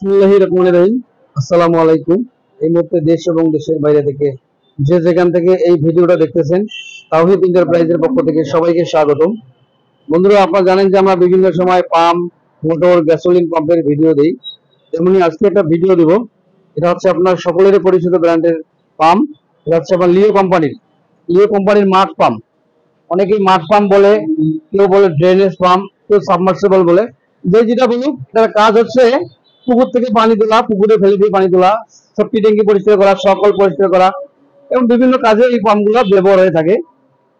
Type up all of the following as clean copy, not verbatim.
বিসমিল্লাহির রহমানির রহিম। আসসালামু আলাইকুম। এই মুহূর্তে দেশ এবং দেশের বাইরে থেকে যে যেখান থেকে এই ভিডিওটা দেখতেছেন, তাওহীদ এন্টারপ্রাইজের পক্ষ থেকে সবাইকে স্বাগতম। বন্ধুরা, আপনারা জানেন যে আমরা বিভিন্ন সময় পাম্প, মোটর, গ্যাসোলিন পাম্পের ভিডিও দিই। তেমনি আজকে একটা ভিডিও দিব। এটা হচ্ছে আপনার সকলেরই পরিচিত ব্র্যান্ডের পাম্প। এটা হচ্ছে আপনার লিও কোম্পানির মাড পাম্প। অনেকেই মাড পাম্প বলে, কেউ বলে ড্রেনেজ পাম্প, কেউ সাবমার্সিবল বলে। যে যেটা বলুক, তার কাজ হচ্ছে পুকুর থেকে পানি তোলা, পুকুরে ফেলে দিয়ে পানি তোলা, সেপ্টি ট্যাঙ্কি পরিষ্কার করা, সকল পরিষ্কার করা এবং বিভিন্ন কাজে এই পাম্পগুলো ব্যবহার হয়ে থাকে।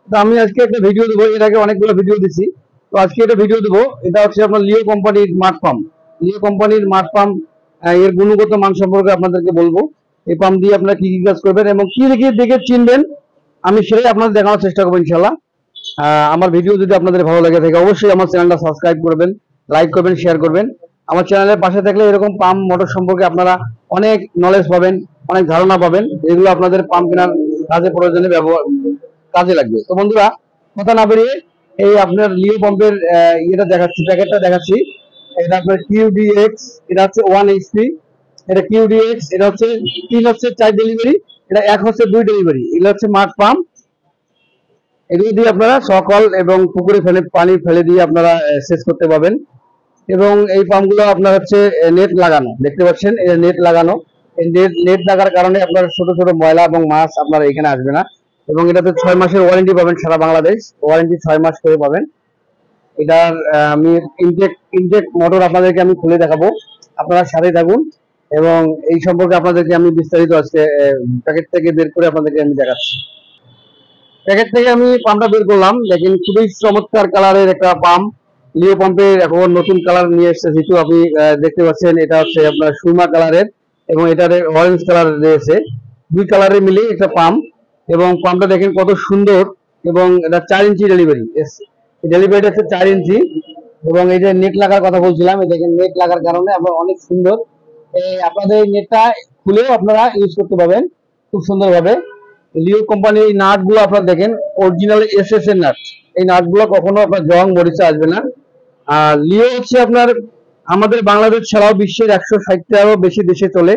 তো আমি আজকে একটা ভিডিও দেবো। এর আগে অনেকগুলো ভিডিও দিছি, তো আজকে একটা ভিডিও দেবো। এটা হচ্ছে আপনার লিও কোম্পানির মাড পাম্প। লিও কোম্পানির মাড পাম্প, এর গুণগত মান সম্পর্কে আপনাদেরকে বলবো। এই পাম্প দিয়ে আপনারা কি কি কাজ করবেন এবং কি দেখে চিনবেন, আমি সেটাই আপনাদের দেখানোর চেষ্টা করবো ইনশাল্লাহ। আমার ভিডিও যদি আপনাদের ভালো লাগে থাকে, অবশ্যই আমার চ্যানেলটা সাবস্ক্রাইব করবেন, লাইক করবেন, শেয়ার করবেন। আমার চ্যানেলের পাশে থাকলে এরকম পাম্প মোটর সম্পর্কে আপনারা অনেক নলেজ পাবেন, অনেক ধারণা পাবেন, এগুলো আপনাদের পাম্প কেনার কাজে প্রয়োজনে কাজে লাগবে। তো বন্ধুরা, কথা না বেরিয়ে এই আপনার লিও পাম্পের প্যাকেটটা দেখাচ্ছি। এটা আপনার কিউডিএক্স, এটা হচ্ছে 1 HP। এটা কিউডিএক্স, এটা হচ্ছে 3 হচ্ছে 4 ডেলিভারি, এটা 1 হচ্ছে 2 ডেলিভারি। এগুলো হচ্ছে মাড পাম্প। এগুলো দিয়ে আপনারা সকল এবং পুকুরে পানি ফেলে দিয়ে আপনারা সেচ করতে পারবেন। এবং এই পাম্পগুলো আপনার হচ্ছে নেট লাগানো, দেখতে পাচ্ছেন নেট লাগানো। এই নেট লাগার কারণে আপনার ছোট ছোট ময়লা এবং মাছ আপনার এখানে আসবে না। এবং এটাতে 6 মাসের ওয়ারেন্টি পাবেন, সারা বাংলাদেশ ওয়ারেন্টি 6 মাস করে পাবেন। এটার আমি ইনটেক মোটর আপনাদেরকে আমি খুলে দেখাবো, আপনারা সাথে থাকুন। এবং এই সম্পর্কে আপনাদেরকে আমি বিস্তারিত আজকে প্যাকেট থেকে বের করে আপনাদেরকে আমি দেখাচ্ছি। প্যাকেট থেকে আমি পাম্পটা বের করলাম, দেখেন খুবই চমৎকার কালারের একটা পাম্প। লিও পাম্পের এখন নতুন কালার নিয়ে এসেছে যেহেতু আপনি দেখতে পাচ্ছেন। এটা হচ্ছে আপনার সুরমা কালারের এবং এটার অরেঞ্জ কালার রয়েছে, দুই কালারের মিলে একটা পাম্প। এবং পাম্পটা দেখেন কত সুন্দর। এবং এটা 4 ইঞ্চি ডেলিভারি, ডেলিভারিটা হচ্ছে 4 ইঞ্চি। এবং এই যে নেট লাগার কথা বলছিলাম, এই দেখেন নেট লাগার কারণে আপনার অনেক সুন্দর। আপনাদের নেটটা খুলেও আপনারা ইউজ করতে পারবেন খুব সুন্দরভাবে। লিও কোম্পানির এই নাট গুলো আপনারা দেখেন, অরিজিনাল এসএস এর নাট। এই নাট গুলো কখনো আপনার জং মরিচা আসবে না। আর লিও হচ্ছে আপনার আমাদের বাংলাদেশ ছাড়াও বিশ্বের 160টারও বেশি দেশে চলে।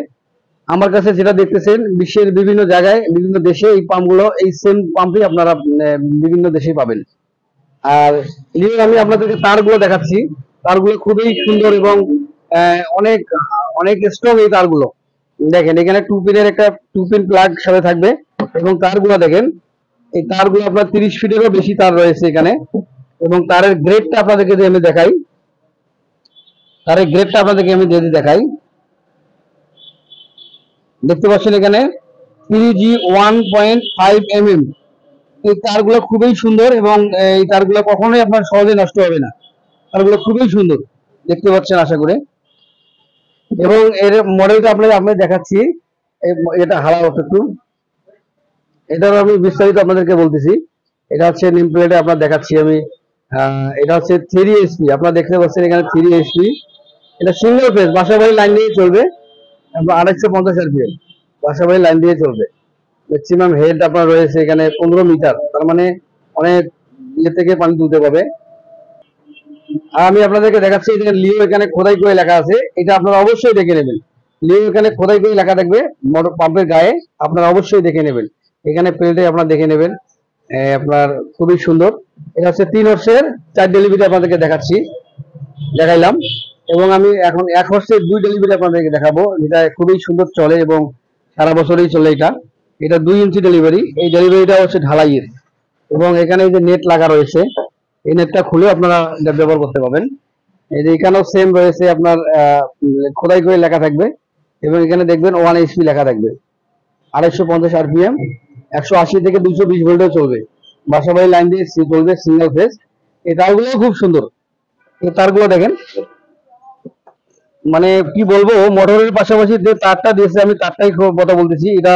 আমার কাছে যেটা দেখতেছেন, বিশ্বের বিভিন্ন জায়গায় বিভিন্ন দেশে এই পাম্পগুলো, এই সেম পাম্পই আপনারা বিভিন্ন দেশে পাবেন। আর লিও আমি আপনাদেরকে তারগুলো দেখাচ্ছি। তারগুলো খুবই সুন্দর এবং অনেক অনেক স্ট্রং এই তারগুলো। দেখেন এখানে 2 পিনের একটা 2 পিন প্লাগ সাথে থাকবে। এবং তারগুলো দেখেন, এই তারগুলো আপনার 30 ফিটেরও বেশি তার রয়েছে এখানে। এবং তারের গ্রেডটা আপনাদেরকে যদি আমি দেখাই, তারের গ্রেডটা আপনাদেরকে আমি যদি দেখাই, দেখতে পাচ্ছেন এখানে 3G 1.5 mm। এই তারগুলো খুবই সুন্দর এবং এই তারগুলো কখনোই আপনার সহজে নষ্ট হবে না। তারগুলো খুবই সুন্দর, দেখতে পাচ্ছেন আশা করে। এবং এর মডেলটা আপনাদের দেখাচ্ছি। এটা হালাল একটু, এটার আমি বিস্তারিত আপনাদেরকে বলতেছি। এটা হচ্ছে নেম প্লেটে আপনার দেখাচ্ছি আমি। এটা হচ্ছে 3 HP, আপনারা দেখতে পাচ্ছেন এখানে 3 HP। এটা সিঙ্গেল ফেজ, বাসা বাড়ি লাইন দিয়ে চলবে। 250 RPM বাসা বাড়ি লাইন দিয়ে চলবে। ম্যাক্সিমাম হেড আপনার রয়েছে এখানে 15 মিটার, তার মানে অনেক ইয়ে থেকে পানি তুলতে পারবে। আর আমি আপনাদেরকে দেখাচ্ছি, এখানে লিও এখানে খোদাই করে লেখা আছে, এটা আপনারা অবশ্যই দেখে নেবেন। লিও এখানে খোদাই করে লেখা থাকবে মোটর পাম্পের গায়ে, আপনারা অবশ্যই দেখে নেবেন। এখানে প্লেটে আপনারা দেখে নেবেন। আপনার খুবই সুন্দর। এটা হচ্ছে 3 হর্সের 4 ডেলিভারি আপনাদেরকে দেখাইলাম। এবং আমি এখন 1 হর্সের 2 ডেলিভারি আপনাদেরকে দেখাবো, যেটা খুবই সুন্দর চলে এবং সারা বছরই চলে। এটা 2 ইঞ্চি ডেলিভারি। এই ডেলিভারিটা হচ্ছে ঢালাইয়ের। এবং এখানে এই যে নেট লাগা রয়েছে, এই নেটটা খুলেও আপনারা এটা ব্যবহার করতে পারবেন। এই যে এখানেও সেম রয়েছে, আপনার খোদাই করে লেখা থাকবে। এবং এখানে দেখবেন 1 HP লেখা থাকবে। 250 RPM, 180 থেকে 220 ভোল্টে চলবে। বাসাবাড়ি লাইন দিয়ে চলবে, সিঙ্গেল ফেজ। এই তারগুলো খুব সুন্দর। এই তারগুলো দেখেন, মানে কি বলবো, মোটরের পাশাপাশি যে তারটা দিয়েছে, আমি তারটাই কথা বলতেছি। এটা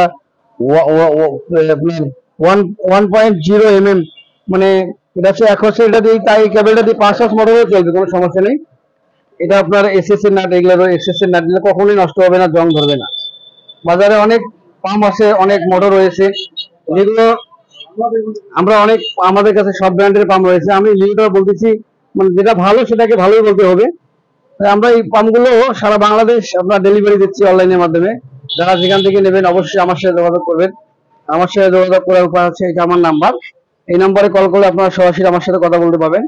1.0 mm, মানে এটা হচ্ছে 1 হচ্ছে। এটা দিয়ে তাই কেবলটা দিয়ে 5 হার্স মোটরে চলবে, কোনো সমস্যা নেই। এটা আপনার এসএস এর নাট, এগুলো এসএস এর নাট দিলে কখনোই নষ্ট হবে না, জং ধরবে না। বাজারে অনেক পাম্প আছে, অনেক মোটর রয়েছে, যেগুলো আমরা অনেক, আমাদের কাছে সব ব্র্যান্ডের পাম্প রয়েছে। আমি লিওটা বলতেছি, মানে যেটা ভালো সেটাকে ভালোই বলতে হবে। তাই আমরা এই পাম্পগুলো সারা বাংলাদেশ আপনার ডেলিভারি দিচ্ছি অনলাইনের মাধ্যমে। যারা যেখান থেকে নেবেন অবশ্যই আমার সাথে যোগাযোগ করবেন। আমার সাথে যোগাযোগ করার উপায় হচ্ছে, এটা আমার নাম্বার। এই নাম্বারে কল করে আপনারা সরাসরি আমার সাথে কথা বলতে পারবেন।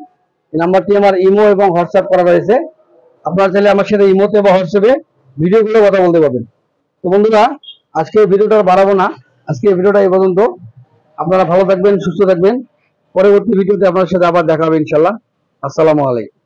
এই নাম্বারটি আমার ইমো এবং হোয়াটসঅ্যাপ করা রয়েছে। আপনারা চাইলে আমার সাথে ইমোতে বা হোয়াটসঅ্যাপে ভিডিও করে কথা বলতে পারবেন। তো বন্ধুরা, আজকে ভিডিওটা বাড়াবো না, আজকে ভিডিওটা এই পর্যন্ত। আপনারা ভালো থাকবেন, সুস্থ থাকবেন। পরবর্তী ভিডিওতে আপনার সাথে আবার দেখা হবে ইনশাল্লাহ। আসসালামু আলাইকুম।